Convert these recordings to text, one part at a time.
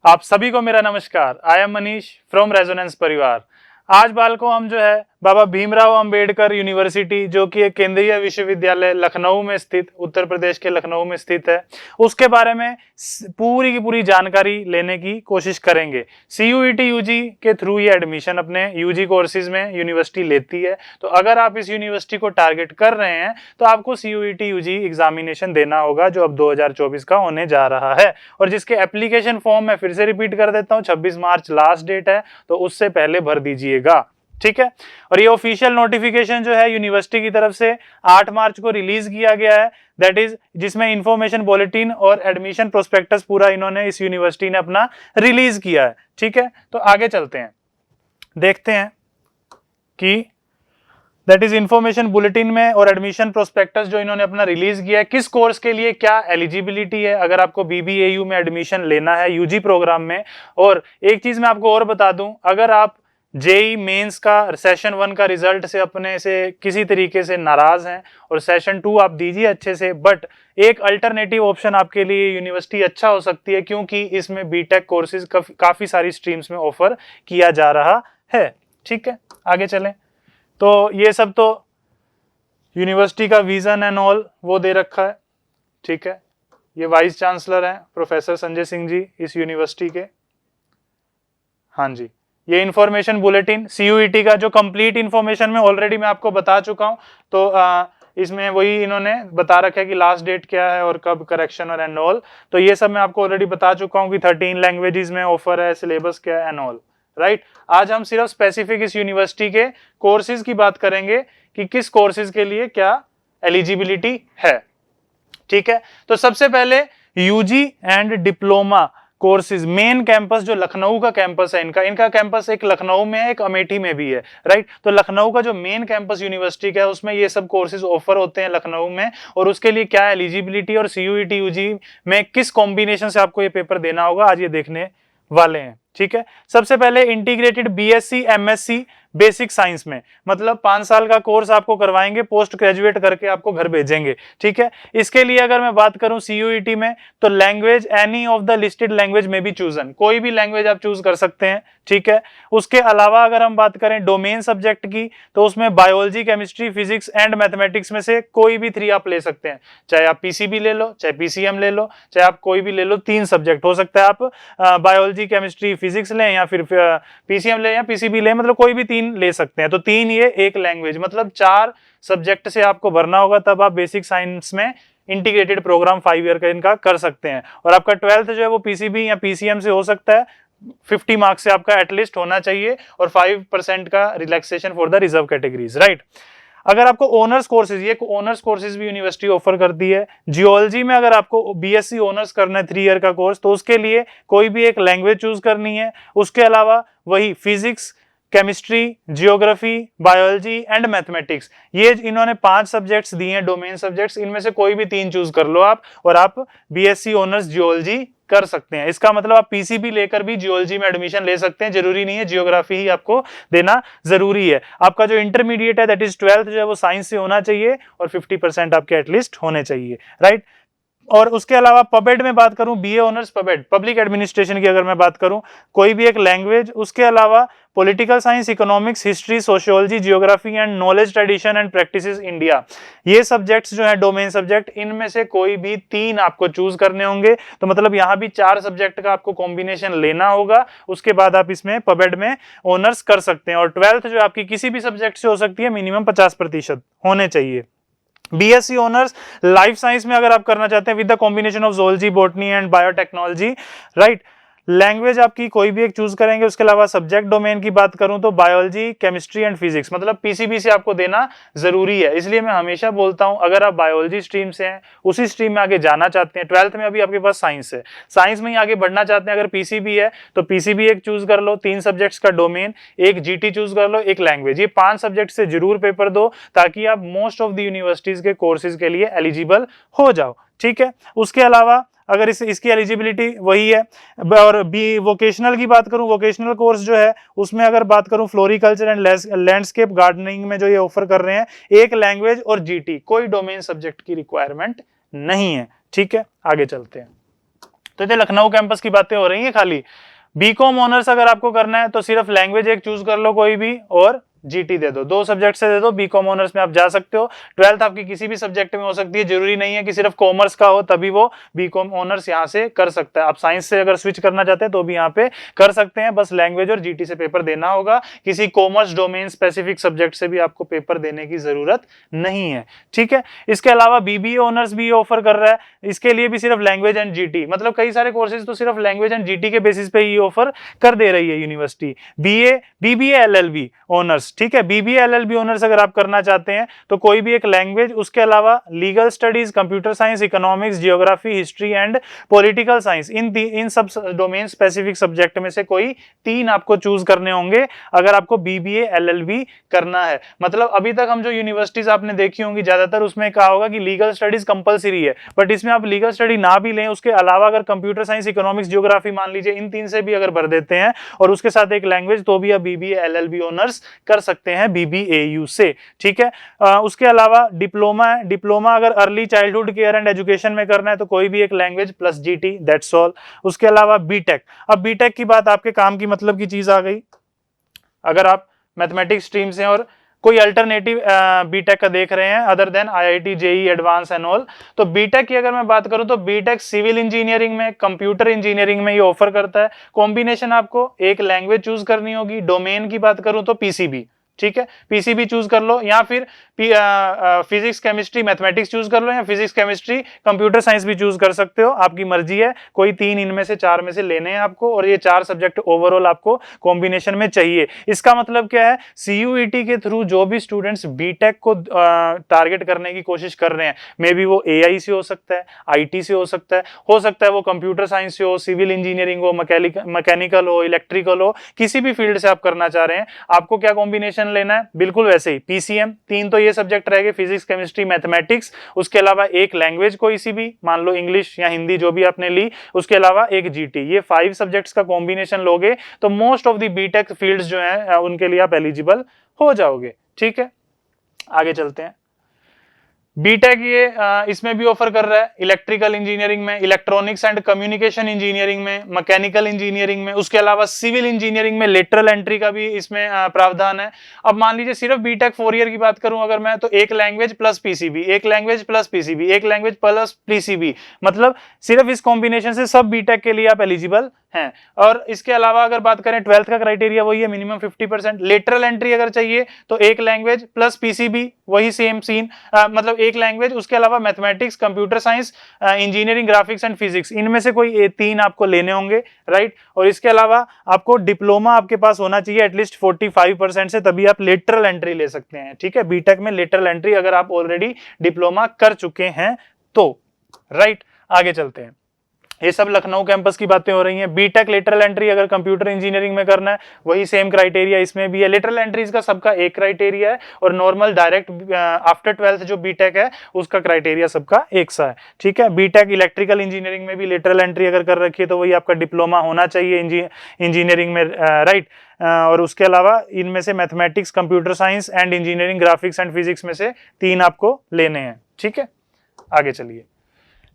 आप सभी को मेरा नमस्कार। I am Manish from resonance परिवार। आज बालकों हम जो है बाबा भीमराव अंबेडकर यूनिवर्सिटी, जो कि एक केंद्रीय विश्वविद्यालय लखनऊ में स्थित, उत्तर प्रदेश के लखनऊ में स्थित है, उसके बारे में पूरी की पूरी जानकारी लेने की कोशिश करेंगे। CUET UG के थ्रू ये एडमिशन अपने UG कोर्सेज में यूनिवर्सिटी लेती है। तो अगर आप इस यूनिवर्सिटी को टारगेट कर रहे हैं तो आपको CUET UG एग्जामिनेशन देना होगा, जो अब 2024 का होने जा रहा है, और जिसके एप्लीकेशन फॉर्म मैं फिर से रिपीट कर देता हूं, 26 मार्च लास्ट डेट है, तो उससे पहले भर दीजिएगा। ठीक है। और ये ऑफिशियल नोटिफिकेशन जो है यूनिवर्सिटी की तरफ से 8 मार्च को रिलीज किया गया है, दैट इज जिसमें इंफॉर्मेशन बुलेटिन और एडमिशन प्रोस्पेक्टस पूरा इन्होंने इस यूनिवर्सिटी ने अपना रिलीज किया है। ठीक है, तो आगे चलते हैं, देखते हैं कि दैट इज इंफॉर्मेशन बुलेटिन में और एडमिशन प्रोस्पेक्टस जो इन्होंने अपना रिलीज किया है, किस कोर्स के लिए क्या एलिजिबिलिटी है अगर आपको BBAU में एडमिशन लेना है UG प्रोग्राम में। और एक चीज मैं आपको और बता दूं, अगर आप JEE मेंस का सेशन 1 का रिजल्ट से अपने से किसी तरीके से नाराज हैं और सेशन 2 आप दीजिए अच्छे से, बट एक अल्टरनेटिव ऑप्शन आपके लिए यूनिवर्सिटी अच्छा हो सकती है, क्योंकि इसमें BTech कोर्सेज काफी सारी स्ट्रीम्स में ऑफर किया जा रहा है। ठीक है, आगे चलें। तो ये सब तो यूनिवर्सिटी का विजन एंड ऑल वो दे रखा है। ठीक है, ये वाइस चांसलर हैं प्रोफेसर संजय सिंह जी इस यूनिवर्सिटी के। हाँ जी, ये इंफॉर्मेशन बुलेटिन CUET का जो कंप्लीट इंफॉर्मेशन में ऑलरेडी मैं आपको बता चुका हूं, तो इसमें वही इन्होंने बता रखा है कि लास्ट डेट क्या है और कब करेक्शन और एंड ऑल। तो ये सब मैं आपको ऑलरेडी बता चुका हूं कि 13 लैंग्वेजेस में ऑफर है, सिलेबस क्या है एंड ऑल। राइट, आज हम सिर्फ स्पेसिफिक इस यूनिवर्सिटी के कोर्सेज की बात करेंगे कि किस कोर्सेज के लिए क्या एलिजिबिलिटी है। ठीक है, तो सबसे पहले UG and diploma courses main campus जो लखनऊ का कैंपस है, इनका कैंपस एक लखनऊ में है, एक अमेठी में भी है। राइट, तो लखनऊ का जो मेन कैंपस यूनिवर्सिटी का है उसमें ये सब कोर्सेज ऑफर होते हैं लखनऊ में, और उसके लिए क्या एलिजिबिलिटी और CUET UG में किस कॉम्बिनेशन से आपको ये पेपर देना होगा, आज ये देखने वाले हैं। ठीक है, सबसे पहले integrated BSc MSc basic science में, मतलब 5 साल का कोर्स आपको करवाएंगे, पोस्ट ग्रेजुएट करके आपको घर भेजेंगे। ठीक है, इसके लिए अगर मैं बात करूं CUET में, तो language any of the listed language में भी चूजन, कोई भी लैंग्वेज आप चूज कर सकते हैं। ठीक है, उसके अलावा अगर हम बात करें डोमेन सब्जेक्ट की, तो उसमें biology, chemistry, physics and mathematics में से कोई भी 3 आप ले सकते हैं, चाहे आप PCB ले लो, चाहे PCM ले लो, चाहे आप कोई भी ले लो, 3 सब्जेक्ट हो सकता है। आप बायोलॉजी, केमिस्ट्री, फिजिक्स लें, या फिर PCM लें, या PCB लें, मतलब कोई भी 3 ले सकते हैं। तो 3 ये एक लैंग्वेज, मतलब 4 सब्जेक्ट से आपको भरना होगा, तब आप बेसिक साइंस में इंटीग्रेटेड प्रोग्राम 5 ईयर का इनका कर सकते हैं। और आपका 12th जो है वो PCB या PCM से हो सकता है, 50 मार्क्स से आपका एटलीस्ट होना चाहिए, और 5% का relaxation for the reserve categories. Right, अगर आपको ऑनर्स कोर्सेज, ये ऑनर्स कोर्सेज भी यूनिवर्सिटी ऑफर करती है। जियोलॉजी में अगर आपको BSc ऑनर्स करना है 3 ईयर का कोर्स, तो उसके लिए कोई भी एक लैंग्वेज चूज करनी है। उसके अलावा वही physics, chemistry, geography, biology and mathematics, ये इन्होंने 5 सब्जेक्ट्स दिए हैं, डोमेन सब्जेक्ट्स, इनमें से कोई भी 3 चूज कर लो आप, और आप BSc ऑनर्स जियोलॉजी कर सकते हैं। इसका मतलब आप PCB लेकर भी जियोलॉजी में एडमिशन ले सकते हैं, जरूरी नहीं है जियोग्राफी ही आपको देना जरूरी है। आपका जो इंटरमीडिएट है, दैट इज 12th जो है वो साइंस से होना चाहिए, और 50% आपके एटलीस्ट होने चाहिए। राइट, और उसके अलावा पबेड में बात करूं, BA ऑनर्स पबेड, पब्लिक एडमिनिस्ट्रेशन की अगर मैं बात करूं, कोई भी एक लैंग्वेज, उसके अलावा political science, economics, history, sociology, geography and knowledge, tradition and practices India, ये सब्जेक्ट्स जो है डोमेन सब्जेक्ट, इनमें से कोई भी 3 आपको चूज करने होंगे। तो मतलब यहां भी 4 सब्जेक्ट का आपको कॉम्बिनेशन लेना होगा, उसके बाद आप इसमें पबेड में ऑनर्स कर सकते हैं। और 12th जो आपकी किसी भी सब्जेक्ट से हो सकती है, मिनिमम 50% होने चाहिए। BSc ऑनर्स लाइफ साइंस में अगर आप करना चाहते हैं with the combination of zoology, botany and biotechnology, right, language आपकी कोई भी एक चूज करेंगे। उसके अलावा सब्जेक्ट डोमेन की बात करूं तो बायोलॉजी, केमिस्ट्री एंड फिजिक्स, मतलब PCB से आपको देना जरूरी है। इसलिए मैं हमेशा बोलता हूं, अगर आप बायोलॉजी स्ट्रीम से हैं, उसी स्ट्रीम में आगे जाना चाहते हैं, 12th में अभी आपके पास साइंस है, साइंस में ही आगे बढ़ना चाहते हैं, अगर PCB है तो PCB एक चूज कर लो, 3 सब्जेक्ट्स का डोमेन, एक GT चूज कर लो, एक लैंग्वेज, ये 5 सब्जेक्ट से जरूर पेपर दो, ताकि आप मोस्ट ऑफ द यूनिवर्सिटीज के कोर्सेज के लिए एलिजिबल हो जाओ। ठीक है, उसके अलावा अगर इसकी एलिजिबिलिटी वही है। और बी वोकेशनल की बात करूं, वोकेशनल कोर्स जो है उसमें अगर बात करूं फ्लोरिकल्चर एंड लैंडस्केप गार्डनिंग में जो ये ऑफर कर रहे हैं, एक लैंग्वेज और GT, कोई डोमेन सब्जेक्ट की रिक्वायरमेंट नहीं है। ठीक है, आगे चलते हैं। तो ये लखनऊ कैंपस की बातें हो रही हैं खाली। बीकॉम ऑनर्स अगर आपको करना है तो सिर्फ लैंग्वेज एक चूज कर लो कोई भी, और जीटी दे दो, 2 सब्जेक्ट से दे दो, बीकॉम ऑनर्स में आप जा सकते हो। 12th आपकी किसी भी सब्जेक्ट में हो सकती है, जरूरी नहीं है कि सिर्फ कॉमर्स का हो तभी वो बीकॉम ऑनर्स यहाँ से कर सकता है। आप साइंस से अगर स्विच करना चाहते हैं तो भी यहाँ पे कर सकते हैं, बस लैंग्वेज और जीटी से पेपर देना होगा। किसी कॉमर्स डोमेन स्पेसिफिक सब्जेक्ट से भी आपको पेपर देने की जरूरत नहीं है, ठीक है। इसके अलावा बीबीए ऑनर्स भी ऑफर कर रहा है, इसके लिए भी सिर्फ लैंग्वेज एंड जीटी, मतलब कई सारे कोर्सेज तो सिर्फ लैंग्वेज एंड जीटी के बेसिस पे ही ऑफर कर दे रही है यूनिवर्सिटी। बीबीए एलएलबी ऑनर्स, ठीक है, बीबीए एलएलबी ऑनर्स अगर आप करना चाहते हैं तो कोई भी एक लैंग्वेज, उसके अलावा legal studies, computer science, economics, geography, history and political science, इन सब डोमेन स्पेसिफिक सब्जेक्ट में से कोई 3 आपको चूज करने होंगे अगर आपको बीबीए एलएलबी करना है। मतलब अभी तक हम जो यूनिवर्सिटीज आपने देखी होंगी ज्यादातर उसमें कहा होगा कि लीगल स्टडीज कंपलसरी है, बट इसमें आप लीगल स्टडी ना भी लें, उसके अलावा अगर कंप्यूटर साइंस, इकोनॉमिक्स, जियोग्राफी मान लीजिए, इन 3 से भी अगर भर देते हैं और उसके साथ एक लैंग्वेज, तो भी आप बीबीए एलएलबी ऑनर्स कर सकते हैं बीबीएयू से, ठीक है। उसके अलावा डिप्लोमा है, डिप्लोमा अगर early childhood care and education में करना है तो कोई भी एक language plus GT, that's all. उसके अलावा बीटेक, अब बीटेक की बात आपके काम की मतलब की चीज आ गई। अगर आप मैथमेटिक्स स्ट्रीम से और कोई अल्टरनेटिव बीटेक का देख रहे हैं other than IIT, JEE advance and all, तो बीटेक की अगर मैं बात करूं तो बीटेक सिविल इंजीनियरिंग में, कंप्यूटर इंजीनियरिंग में ये ऑफर करता है। कॉम्बिनेशन आपको एक लैंग्वेज चूज करनी होगी, डोमेन की बात करूं तो पीसीबी, ठीक है, पीसीबी चूज कर लो, या फिर फिजिक्स केमिस्ट्री मैथमेटिक्स चूज कर लो, या फिजिक्स केमिस्ट्री कंप्यूटर साइंस भी चूज कर सकते हो, आपकी मर्जी है। कोई 3 इनमें से 4 में से लेने हैं आपको, और ये 4 सब्जेक्ट ओवरऑल आपको कॉम्बिनेशन में चाहिए। इसका मतलब क्या है, सीयूईटी के थ्रू जो भी स्टूडेंट्स बीटेक को टारगेट करने की कोशिश कर रहे हैं, मे बी वो एआई से हो सकता है, आईटी से हो सकता है वो कंप्यूटर साइंस से हो, सिविल इंजीनियरिंग हो, मैकेनिकल हो, इलेक्ट्रिकल हो, किसी भी फील्ड से आप करना चाह रहे हैं, आपको क्या कॉम्बिनेशन लेना है, बिल्कुल वैसे ही पीसीएम। 3 तो ये सब्जेक्ट रहेंगे, फिजिक्स, केमिस्ट्री, मैथमेटिक्स, उसके अलावा एक लैंग्वेज कोई सी भी, मान लो इंग्लिश या हिंदी जो भी आपने ली, उसके अलावा एक जीटी, ये 5 सब्जेक्ट्स का कॉम्बिनेशन लोगे तो most of the BTech fields जो हैं उनके लिए आप एलिजिबल हो जाओगे, ठीक है। आगे चलते हैं। बीटेक ये इसमें भी ऑफर कर रहा है, इलेक्ट्रिकल इंजीनियरिंग में, इलेक्ट्रॉनिक्स एंड कम्युनिकेशन इंजीनियरिंग में, मैकेनिकल इंजीनियरिंग में, उसके अलावा सिविल इंजीनियरिंग में लेटरल एंट्री का भी इसमें प्रावधान है। अब मान लीजिए सिर्फ बीटेक 4 ईयर की बात करूं अगर मैं, तो एक लैंग्वेज प्लस पीसीबी, एक लैंग्वेज प्लस पीसीबी, एक लैंग्वेज प्लस पीसीबी, मतलब सिर्फ इस कॉम्बिनेशन से सब बीटेक के लिए आप एलिजिबल हैं। और इसके अलावा अगर बात करें 12th का क्राइटेरिया वही है, मिनिमम 50%। लेटरल एंट्री अगर चाहिए तो एक लैंग्वेज प्लस पीसीबी, वही सेम सीन, मतलब एक लैंग्वेज, उसके अलावा mathematics, computer science, engineering, graphics and physics, इनमें से कोई 3 आपको लेने होंगे, राइट। और इसके अलावा आपको डिप्लोमा आपके पास होना चाहिए एटलीस्ट 45% से, तभी आप लेटरल एंट्री ले सकते हैं, ठीक है। बीटेक में लेटरल एंट्री अगर आप ऑलरेडी डिप्लोमा कर चुके हैं तो, राइट। आगे चलते हैं। ये सब लखनऊ कैंपस की बातें हो रही हैं। बीटेक लेटरल एंट्री अगर कंप्यूटर इंजीनियरिंग में करना है, वही सेम क्राइटेरिया इसमें भी है। लेटरल एंट्रीज का सबका एक क्राइटेरिया है, और नॉर्मल डायरेक्ट आफ्टर 12th जो बीटेक है उसका क्राइटेरिया सबका एक सा है, ठीक है। बीटेक इलेक्ट्रिकल इंजीनियरिंग में भी लेटरल एंट्री अगर कर रखी है तो वही आपका डिप्लोमा होना चाहिए इंजीनियरिंग में, राइट। और उसके अलावा इनमें से mathematics, computer science and engineering, graphics and physics में से 3 आपको लेने हैं, ठीक है। आगे चलिए।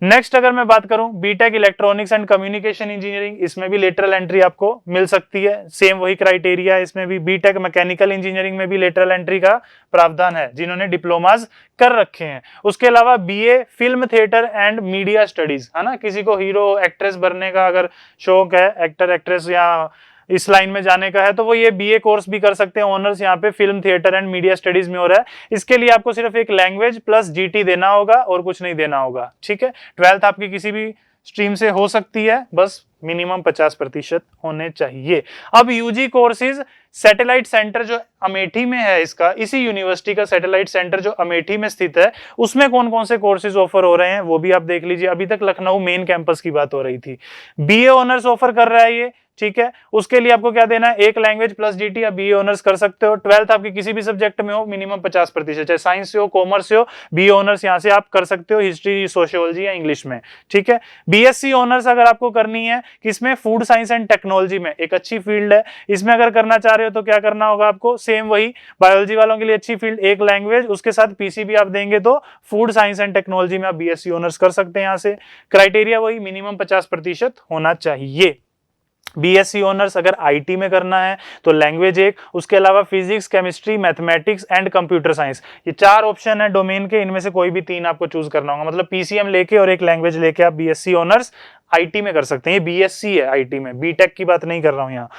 नेक्स्ट अगर मैं बात करूं BTech electronics and communication engineering, इसमें भी लेटरल एंट्री आपको मिल सकती है, सेम वही क्राइटेरिया है इसमें भी। बीटेक मैकेनिकल इंजीनियरिंग में भी लेटरल एंट्री का प्रावधान है जिन्होंने डिप्लोमाज कर रखे हैं। उसके अलावा BA film theatre and media studies, है ना, किसी को हीरो एक्ट्रेस बनने का अगर शौक है, एक्टर एक्ट्रेस या इस लाइन में जाने का है, तो वो ये बीए कोर्स भी कर सकते हैं। ऑनर्स यहाँ पे film theatre and media studies में हो रहा है। इसके लिए आपको सिर्फ एक लैंग्वेज प्लस जीटी देना होगा और कुछ नहीं देना होगा, ठीक है। 12th आपकी किसी भी स्ट्रीम से हो सकती है, बस मिनिमम 50% होने चाहिए। अब यूजी कोर्सेज, सैटेलाइट सेंटर जो अमेठी में है, इसका इसी यूनिवर्सिटी का सैटेलाइट सेंटर जो अमेठी में स्थित है, उसमें कौन कौन से कोर्सेज ऑफर हो रहे हैं वो भी आप देख लीजिए। अभी तक लखनऊ मेन कैंपस की बात हो रही थी। बीए ऑनर्स ऑफर कर रहा है ये, ठीक है। उसके लिए आपको क्या देना है, एक लैंग्वेज प्लस जीटी या बीए ऑनर्स कर सकते हो। 12th आपकी किसी भी सब्जेक्ट में हो, मिनिमम 50%, चाहे साइंस से हो, कॉमर्स से हो, बीए ऑनर्स यहां से आप कर सकते हो, हिस्ट्री, सोशियोलॉजी या इंग्लिश में, ठीक है। बीएससी ऑनर्स अगर आपको करनी है किसमें, फूड साइंस एंड टेक्नोलॉजी में, एक अच्छी फील्ड है, इसमें अगर करना चाह रहे हो रहे हो तो क्या करना होगा आपको, सेम वही बायोलॉजी वालों के लिए अच्छी फील्ड, एक लैंग्वेज, उसके साथ पीसीबी आप देंगे तो फूड साइंस एंड टेक्नोलॉजी में आप बीएससी ऑनर्स कर सकते हैं। यहाँ से क्राइटेरिया वही मिनिमम 50% होना चाहिए। बीएससी ऑनर्स अगर आईटी में करना है तो लैंग्वेज एक, उसके अलावा physics, chemistry, mathematics and computer science, ये 4 ऑप्शन है डोमेन के, इनमें से कोई भी 3 आपको चूज करना होगा। मतलब पीसीएम लेके और एक लैंग्वेज लेके आप बीएससी ऑनर्स आईटी में कर सकते हैं। ये बीएससी है आईटी में, बीटेक की बात नहीं कर रहा हूं यहाँ।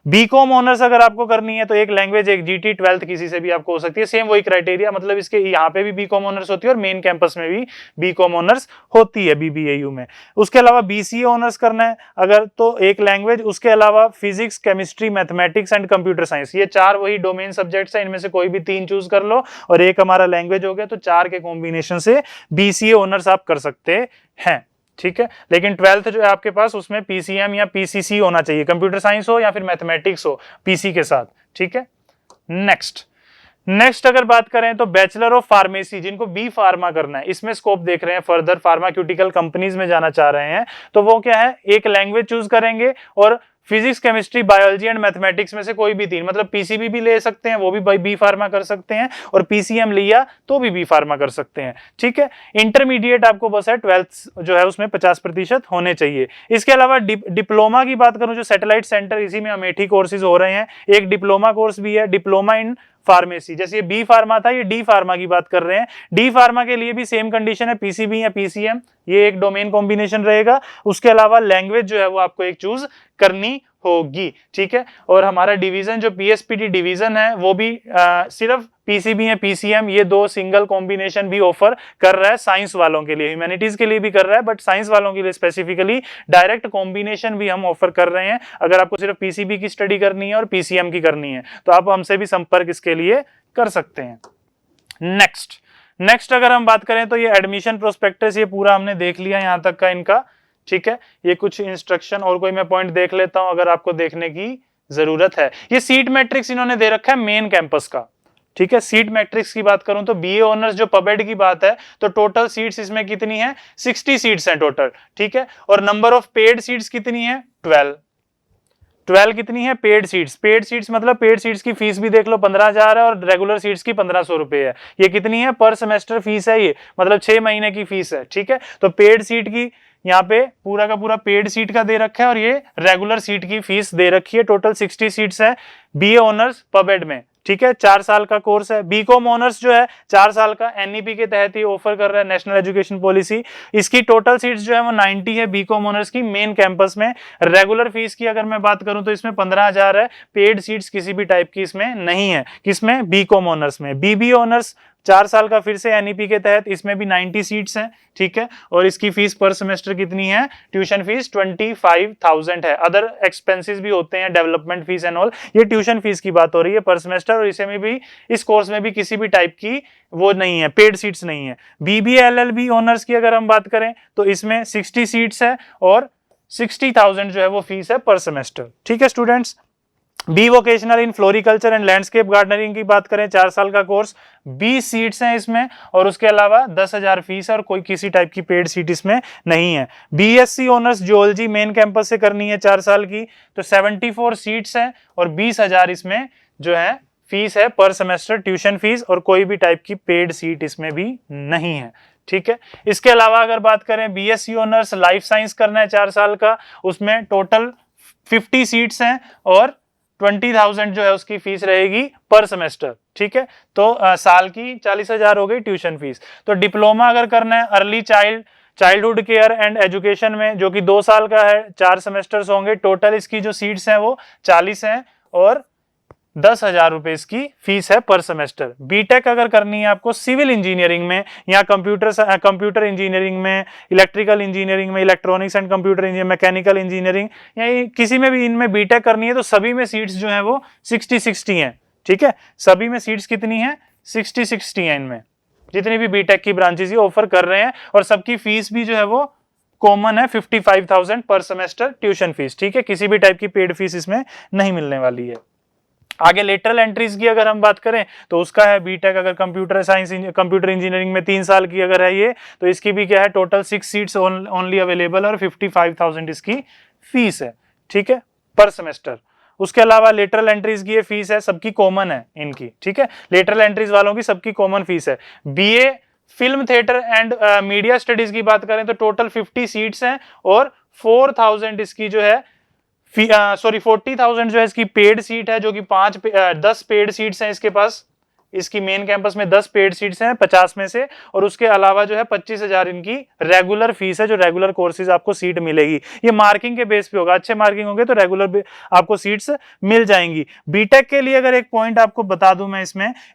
बीकॉम ऑनर्स अगर आपको करनी है तो एक लैंग्वेज, एक जीटी, 12th किसी से भी आपको हो सकती है, सेम वही क्राइटेरिया। मतलब इसके यहाँ पे भी बीकॉम ऑनर्स होती है और मेन कैंपस में भी बीकॉम ऑनर्स होती है बीबीएयू में। उसके अलावा बीसीए ऑनर्स करना है अगर तो एक लैंग्वेज, उसके अलावा physics, chemistry, mathematics and computer science, ये 4 वही डोमेन सब्जेक्ट्स है, इनमें से कोई भी 3 चूज कर लो और एक हमारा लैंग्वेज हो गया, तो 4 के कॉम्बिनेशन से बीसीए ऑनर्स आप कर सकते हैं। ठीक है, लेकिन 12th जो है आपके पास उसमें पीसीएम या पीसीसी होना चाहिए, कंप्यूटर साइंस हो या फिर मैथमेटिक्स हो पीसी के साथ। ठीक है, नेक्स्ट अगर बात करें तो बैचलर ऑफ फार्मेसी, जिनको बी फार्मा करना है, इसमें स्कोप देख रहे हैं, फर्दर फार्माक्यूटिकल कंपनीज में जाना चाह रहे हैं, तो वो क्या है, एक लैंग्वेज चूज करेंगे और physics, chemistry, biology and mathematics में से कोई भी 3, मतलब पीसीबी भी ले सकते हैं, वो भी बी फार्मा कर सकते हैं, और पीसीएम लिया तो भी बी फार्मा कर सकते हैं। ठीक है, इंटरमीडिएट आपको बस है 12th जो है उसमें 50% होने चाहिए। इसके अलावा डिप्लोमा की बात करूं, जो सैटेलाइट सेंटर इसी में अमेठी कोर्सेज हो रहे हैं, एक डिप्लोमा कोर्स भी है, डिप्लोमा इन फार्मेसी। जैसे ये बी फार्मा था, ये डी फार्मा की बात कर रहे हैं। डी फार्मा के लिए भी सेम कंडीशन है, पीसीबी या पीसीएम, ये एक डोमेन कॉम्बिनेशन रहेगा। उसके अलावा लैंग्वेज जो है वो आपको एक चूज करनी होगी। ठीक है, और हमारा डिवीजन जो पीएसपीटी डिवीजन है वो भी सिर्फ पीसीबी या पीसीएम, ये 2 सिंगल कॉम्बिनेशन भी ऑफर कर रहा है साइंस वालों के लिए, ह्यूमैनिटीज के लिए भी कर रहा है, बट साइंस वालों के लिए स्पेसिफिकली डायरेक्ट कॉम्बिनेशन भी हम ऑफर कर रहे हैं। अगर आपको सिर्फ पीसीबी की स्टडी करनी है और पीसीएम की करनी है तो आप हमसे भी संपर्क इसके लिए कर सकते हैं। नेक्स्ट अगर हम बात करें तो ये एडमिशन प्रोस्पेक्टस, ये पूरा हमने देख लिया यहां तक का इनका। ठीक है, ये कुछ इंस्ट्रक्शन और कोई मैं पॉइंट देख लेता हूं अगर आपको देखने की जरूरत है। ये सीट मैट्रिक्स इन्होंने दे रखा है मेन कैंपस का। ठीक है, सीट मैट्रिक्स की बात करूं तो बीए ऑनर्स जो पबेड की बात है तो टोटल सीट्स इसमें कितनी है, 60 सीट्स हैं टोटल। ठीक है, और नंबर ऑफ पेड सीट्स कितनी है, 12 कितनी है, पेड सीट्स मतलब पेड सीट्स की फीस भी देख लो 15,000 है और रेगुलर सीट्स की 1500 रुपए है। ये कितनी है, पर सेमेस्टर फीस है, ये मतलब 6 महीने की फीस है। ठीक है, तो पेड सीट की यहाँ पे पूरा का पूरा पेड सीट का दे रखा है और ये रेगुलर सीट की फीस दे रखी है। टोटल 60 सीट्स है बीए ऑनर्स पबेड में। ठीक है, 4 साल का कोर्स है। बीकॉम ऑनर्स जो है 4 साल का एनईपी के तहत ही ऑफर कर रहा है, नेशनल एजुकेशन पॉलिसी। इसकी टोटल सीट्स जो है वो 90 है बीकॉम ऑनर्स की मेन कैंपस में। रेगुलर फीस की अगर मैं बात करूं तो इसमें 15,000 है, पेड सीट्स किसी भी टाइप की इसमें नहीं है। किसमें, बीकॉम ऑनर्स में। बीबी ऑनर्स 4 साल का फिर से एनईपी के तहत, इसमें भी 90 सीट्स हैं। ठीक है, और इसकी फीस पर सेमेस्टर कितनी है, ट्यूशन फीस 25,000 है। अदर एक्सपेंसेस भी होते हैं, डेवलपमेंट फीस एंड ऑल, ये ट्यूशन फीस की बात हो रही है पर सेमेस्टर। और इसमें भी, इस कोर्स में भी किसी भी टाइप की वो नहीं है, पेड सीट्स नहीं है। बीबीए एलएलबी ऑनर्स की अगर हम बात करें तो इसमें 60 सीट्स है और 60,000 जो है वो फीस है पर सेमेस्टर। ठीक है students, B vocational in floriculture and landscape gardening की बात करें, 4 साल का कोर्स, 20 सीट्स हैं इसमें और उसके अलावा 10,000 फीस है और कोई किसी टाइप की पेड सीट इसमें नहीं है। BSc honours geology main campus से करनी है 4 साल की तो 74 सीट्स हैं और 20,000 इसमें जो है फीस है पर सेमेस्टर, ट्यूशन फीस, और कोई भी टाइप की पेड सीट इसमें भी नहीं है। ठीक है, इसके अलावा अगर बात करें बीएससी ऑनर्स लाइफ साइंस करना है 4 साल का, उसमें टोटल 50 सीट्स हैं और 20,000 जो है उसकी फीस रहेगी पर सेमेस्टर। ठीक है, तो साल की 40,000 हो गई ट्यूशन फीस। तो डिप्लोमा अगर करना है early childhood care and education में, जो कि 2 साल का है, 4 सेमेस्टर्स होंगे, टोटल इसकी जो सीट्स हैं वो 40 हैं और 10,000 रुपए इसकी फीस है पर सेमेस्टर। बीटेक अगर करनी है आपको सिविल इंजीनियरिंग में या कंप्यूटर इंजीनियरिंग में, इलेक्ट्रिकल इंजीनियरिंग में, electronics and computer engineering, mechanical engineering, या किसी में भी इनमें बीटेक करनी है तो सभी में सीट्स जो है वो 60-60 हैं। ठीक है, सभी में सीट्स कितनी है, 60-60 है इनमें, जितनी भी बीटेक की ब्रांचेस ये ऑफर कर रहे हैं, और सबकी फीस भी जो है वो कॉमन है, 55,000 पर सेमेस्टर ट्यूशन फीस। ठीक है, किसी भी टाइप की पेड फीस इसमें नहीं मिलने वाली है। आगे लेटरल एंट्रीज की अगर हम बात करें तो उसका है बीटेक अगर कंप्यूटर इंजीनियरिंग में 3 साल की अगर है ये, तो इसकी भी क्या है, टोटल 6 सीट्स ओनली अवेलेबल और 55,000 इसकी फीस है। ठीक है, पर सेमेस्टर। उसके अलावा लेटरल एंट्रीज की ये फीस है, सबकी कॉमन है इनकी, ठीक है, लेटरल एंट्रीज वालों की सबकी कॉमन फीस है। BA film theatre and media studies की बात करें तो टोटल 50 सीट्स हैं और 4000 इसकी जो है 40,000 जो है इसकी पेड सीट है, जो कि 10 पेड सीट्स हैं इसके पास। इसकी मेन कैंपस में 10 पेड सीट्स हैं 50 में से, और उसके अलावा जो है 25,000 इनकी रेगुलर फीस है, जो रेगुलर कोर्सेज आपको सीट मिलेगी। ये मार्किंग के बेस पे होगा, अच्छे मार्किंग होंगे तो रेगुलर आपको सीट्स मिल जाएंगी। बीटेक के लिए अगर एक पॉइंट आपको बता दूं मैं,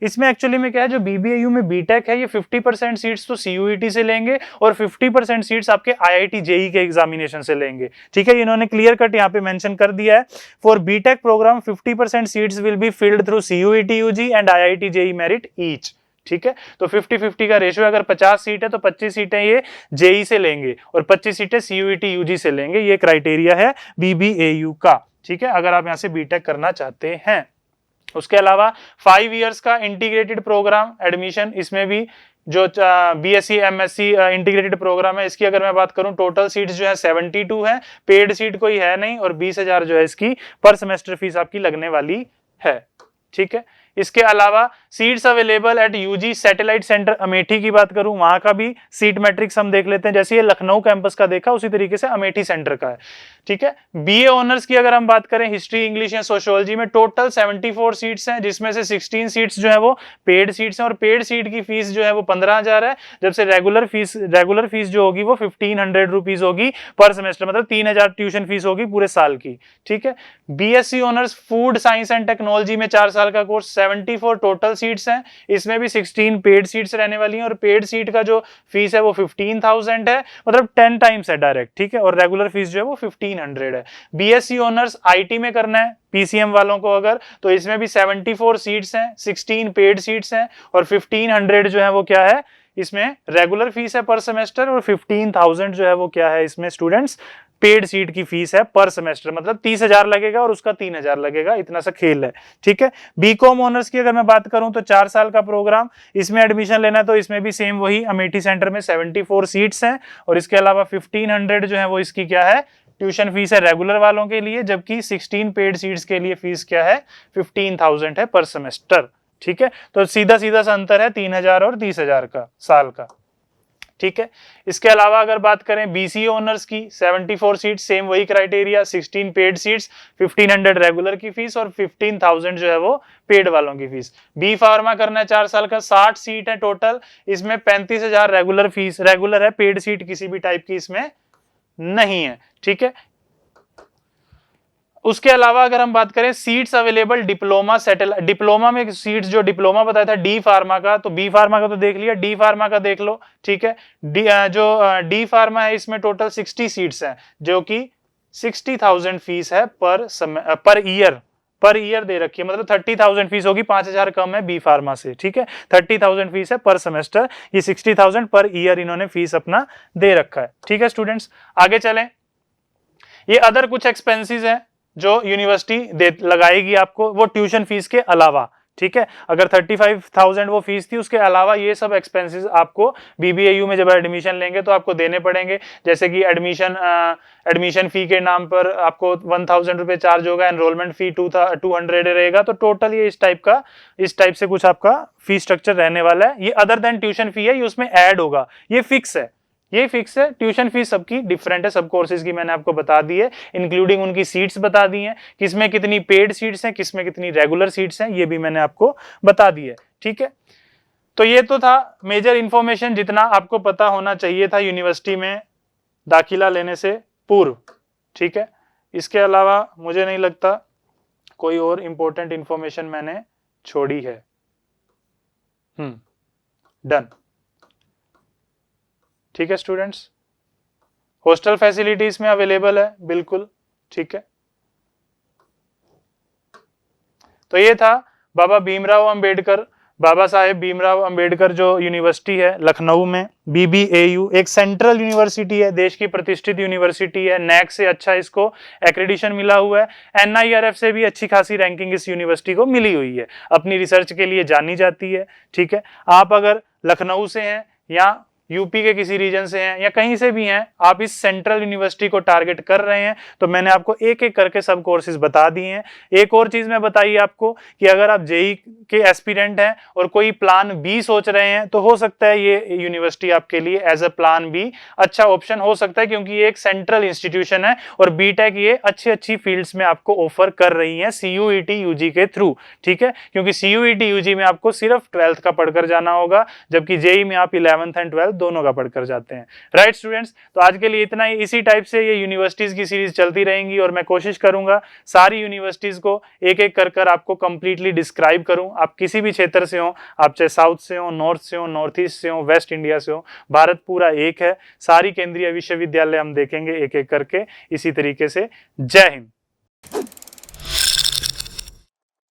इसमें एक्चुअली में क्या है, जो बीबीएयू में बीटेक है ये 50% सीट्स तो सीयूईटी से लेंगे और 50% सीट्स आपके आईआईटी जेई के एग्जामिनेशन से लेंगे, ठीक है। इन्होंने क्लियर कट यहाँ पे मेंशन कर दिया है, for BTech programme 50% seats will be filled through CUET UG and IIT JEE merit each, ठीक है। तो 50-50 का रेशियो, अगर 50 सीट है तो 25 सीटें ये जेई से लेंगे और 25 सीटें सीयूईटी यूजी से लेंगे। ये क्राइटेरिया है बीबीएयू का, ठीक है, अगर आप यहां से बीटेक करना चाहते हैं। उसके अलावा 5 इयर्स का इंटीग्रेटेड प्रोग्राम एडमिशन, इसमें भी जो बीएससी एमएससी इंटीग्रेटेड प्रोग्राम है, इसकी अगर मैं बात करूं टोटल सीट्स जो है 72 है, पेड सीट कोई है नहीं, और 20,000 जो है इसकी पर सेमेस्टर फीस आपकी लगने वाली है, ठीक है। इसके अलावा seats available at UG satellite centre Amethi की बात करूं, वहां का भी सीट मैट्रिक्स हम देख लेते हैं। जैसे ये लखनऊ कैंपस का देखा उसी तरीके से अमेठी सेंटर का है, ठीक है। बीए ऑनर्स की अगर हम बात करें हिस्ट्री, इंग्लिश या सोशियोलॉजी में टोटल 74 सीट्स हैं, जिसमें से 16 सीट्स जो है वो पेड सीट्स हैं, और पेड सीट की फीस जो है वो 15,000 है, जब से रेगुलर फीस जो होगी वो 1500 रुपीज होगी पर सेमेस्टर, मतलब 3,000 ट्यूशन फीस होगी पूरे साल की, ठीक है। BSc honours food science and technology में 4 साल का कोर्स, 74 टोटल सीट्स हैं, इसमें भी 16 पेड सीट्स रहने वाली हैं, और पेड सीट का जो फीस है वो 15,000 है, मतलब 10 टाइम्स है डायरेक्ट, ठीक है, और रेगुलर फीस जो है वो 1500 है। बीएससी ऑनर्स आईटी में करना है पीसीएम वालों को अगर, तो इसमें भी 74 सीट्स हैं, 16 पेड सीट्स हैं, और 1500 जो है वो क्या है, इसमें रेगुलर फीस है पर सेमेस्टर, और 15,000 जो है वो क्या है इसमें स्टूडेंट्स पेड सीट की फीस है पर सेमेस्टर, मतलब 30,000 लगेगा और उसका 3,000 लगेगा, इतना सा खेल है, ठीक है। बीकॉम ऑनर्स की अगर मैं बात करूं तो 4 साल का प्रोग्राम, इसमें एडमिशन लेना है तो इसमें भी सेम वही अमेठी सेंटर में 74 सीट्स हैं, और इसके अलावा 1500 जो है वो इसकी क्या है ट्यूशन फीस है रेगुलर वालों के लिए, जबकि 16 पेड सीट्स के लिए फीस क्या है 15,000 है पर सेमेस्टर, ठीक है। तो सीधा सीधा सा अंतर है 3,000 और 30,000 का साल का, ठीक है। इसके अलावा अगर बात करें बीसी ऑनर्स की 74 सीट, सेम वही क्राइटेरिया, 16 पेड सीट्स, 1500 रेगुलर की फीस और 15,000 जो है वो पेड वालों की फीस। बी फार्मा करना है 4 साल का, 60 सीट है टोटल, इसमें 35,000 रेगुलर फीस, रेगुलर है, पेड सीट किसी भी टाइप की इसमें नहीं है, ठीक है। उसके अलावा अगर हम बात करें सीट्स अवेलेबल डिप्लोमा में सीट्स, जो डिप्लोमा बताया था डी फार्मा का, तो बी फार्मा का तो देख लिया, डी फार्मा का देख लो, ठीक है। डी फार्मा है इसमें टोटल 60 सीट्स हैं, जो कि 60,000 फीस है पर ईयर दे रखी है, मतलब 30,000 फीस होगी, 5,000 कम है बी फार्मा से, ठीक है। 30,000 फीस है पर सेमेस्टर, ये 60,000 पर ईयर इन्होंने फीस अपना दे रखा है, ठीक है स्टूडेंट्स। आगे चलें, ये अदर कुछ एक्सपेंसेस हैं जो यूनिवर्सिटी लगाएगी आपको, वो ट्यूशन फीस के अलावा, ठीक है। अगर 35,000 वो फीस थी, उसके अलावा ये सब एक्सपेंसेस आपको बीबीएयू में जब एडमिशन लेंगे तो आपको देने पड़ेंगे, जैसे कि एडमिशन फी के नाम पर आपको 1,000 रुपए चार्ज होगा, एनरोलमेंट फी 200 रहेगा, तो टोटल ये इस टाइप से कुछ आपका फी स्ट्रक्चर रहने वाला है। ये अदर देन ट्यूशन फी है, ये उसमें ऐड होगा, ये फिक्स है। ट्यूशन फीस सबकी डिफरेंट है, सब कोर्सेज की मैंने आपको बता दी है, इंक्लूडिंग उनकी सीट्स बता दी हैं, किसमें कितनी पेड सीट्स हैं, किसमें कितनी रेगुलर सीट्स हैं, ये भी मैंने आपको बता दी है, ठीक है। तो ये तो था मेजर इंफॉर्मेशन जितना आपको पता होना चाहिए था यूनिवर्सिटी में दाखिला लेने से पूर्व, ठीक है। इसके अलावा मुझे नहीं लगता कोई और इंपॉर्टेंट इंफॉर्मेशन मैंने छोड़ी है। डन, ठीक है स्टूडेंट्स। हॉस्टल फैसिलिटीज में अवेलेबल है बिल्कुल, ठीक है। तो ये था बाबा साहेब भीमराव अंबेडकर जो यूनिवर्सिटी है लखनऊ में, बीबीएयू एक सेंट्रल यूनिवर्सिटी है, देश की प्रतिष्ठित यूनिवर्सिटी है, नैक से अच्छा इसको एक्रेडिशन मिला हुआ है, एनआईआरएफ से भी अच्छी खासी रैंकिंग इस यूनिवर्सिटी को मिली हुई है, अपनी रिसर्च के लिए जानी जाती है, ठीक है। आप अगर लखनऊ से हैं या यूपी के किसी रीजन से हैं या कहीं से भी हैं, आप इस सेंट्रल यूनिवर्सिटी को टारगेट कर रहे हैं, तो मैंने आपको एक एक करके सब कोर्सेज बता दिए हैं। एक और चीज मैं बताई आपको कि अगर आप जेई के एस्पिरेंट हैं और कोई प्लान बी सोच रहे हैं तो हो सकता है ये यूनिवर्सिटी आपके लिए एज अ प्लान बी अच्छा ऑप्शन हो सकता है, क्योंकि ये एक सेंट्रल इंस्टीट्यूशन है और बीटेक ये अच्छी अच्छी फील्ड्स में आपको ऑफर कर रही है सीयूईटी यूजी के थ्रू। ठीक है, क्योंकि सीयूईटी यूजी में आपको सिर्फ 12th का पढ़कर जाना होगा, जबकि जेई में आप 11th एंड 12th दोनों का पढ़कर जाते हैं। राइट स्टूडेंट्स, तो आज के लिए इतना ही। इसी टाइप से ये यूनिवर्सिटीज की सीरीज चलती रहेंगी और मैं कोशिश करूंगा सारी यूनिवर्सिटीज को एक एक कर आपको कंप्लीटली डिस्क्राइब करूं। आप किसी भी क्षेत्र से हो, आप चाहे साउथ से हो, नॉर्थ से हो, नॉर्थ ईस्ट से हो, वेस्ट इंडिया से हो, भारत पूरा एक है। सारी केंद्रीय विश्वविद्यालय हम देखेंगे एक एक करके इसी तरीके से। जय हिंद।